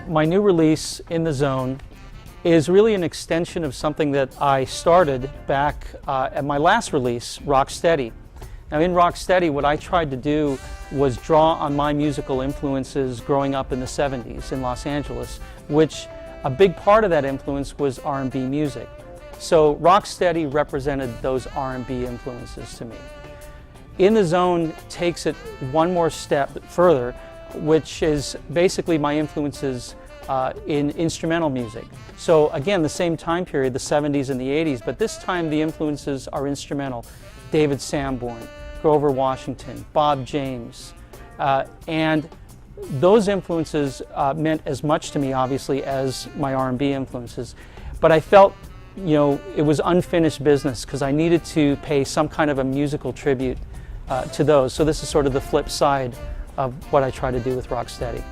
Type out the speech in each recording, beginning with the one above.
My new release, In the Zone, is really an extension of something that I started back at my last release, Rocksteady. Now in Rocksteady, what I tried to do was draw on my musical influences growing up in the 70s in Los Angeles, which a big part of that influence was R&B music. So Rocksteady represented those R&B influences to me. In the Zone takes it one more step further, which is basically my influences in instrumental music. So again, the same time period, the 70s and the 80s, but this time the influences are instrumental. David Sanborn, Grover Washington, Bob James, and those influences meant as much to me, obviously, as my R&B influences. But I felt, you know, it was unfinished business because I needed to pay some kind of a musical tribute to those. So this is sort of the flip side of what I try to do with Rocksteady.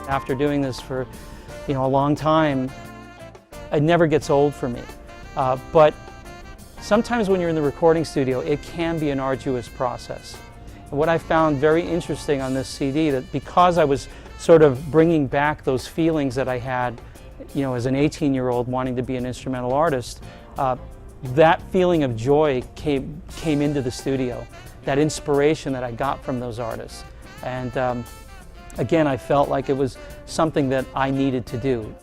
After doing this for, you know, a long time, it never gets old for me. But sometimes when you're in the recording studio, it can be an arduous process. And what I found very interesting on this CD, that because I was sort of bringing back those feelings that I had, you know, as an 18-year-old wanting to be an instrumental artist, that feeling of joy came into the studio, that inspiration that I got from those artists. And again, I felt like it was something that I needed to do.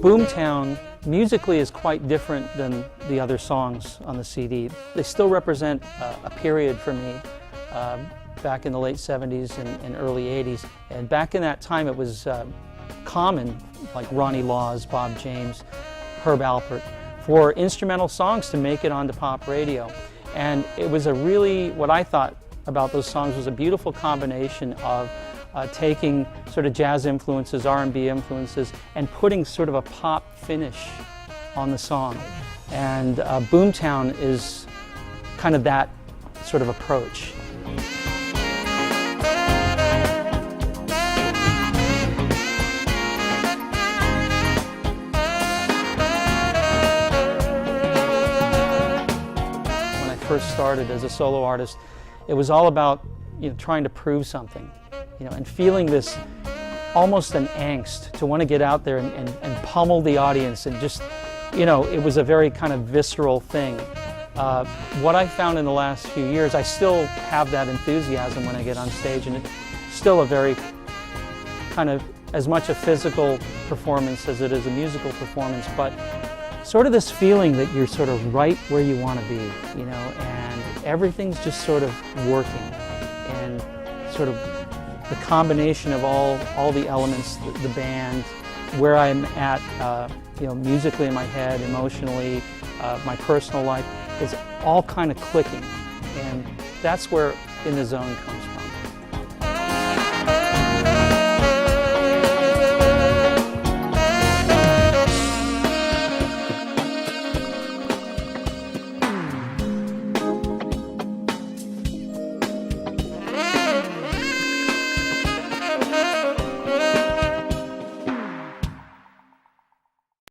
Boomtown musically is quite different than the other songs on the CD. They still represent a period for me back in the late 70s and early 80s. And back in that time it was common, like Ronnie Laws, Bob James, Herb Alpert, for instrumental songs to make it onto pop radio. And it was a really, what I thought about those songs was a beautiful combination of taking sort of jazz influences, R&B influences, and putting sort of a pop finish on the song. And Boomtown is kind of that sort of approach. First started as a solo artist, it was all about, you know, trying to prove something, you know, and feeling this almost an angst to want to get out there and pummel the audience, and just, you know, it was a very kind of visceral thing. What I found in the last few years, I still have that enthusiasm when I get on stage, and it's still a very kind of as much a physical performance as it is a musical performance, but sort of this feeling that you're sort of right where you want to be, you know, and everything's just sort of working, and sort of the combination of all the elements, the band, where I'm at, you know, musically in my head, emotionally, my personal life, is all kind of clicking, and that's where In the Zone comes from.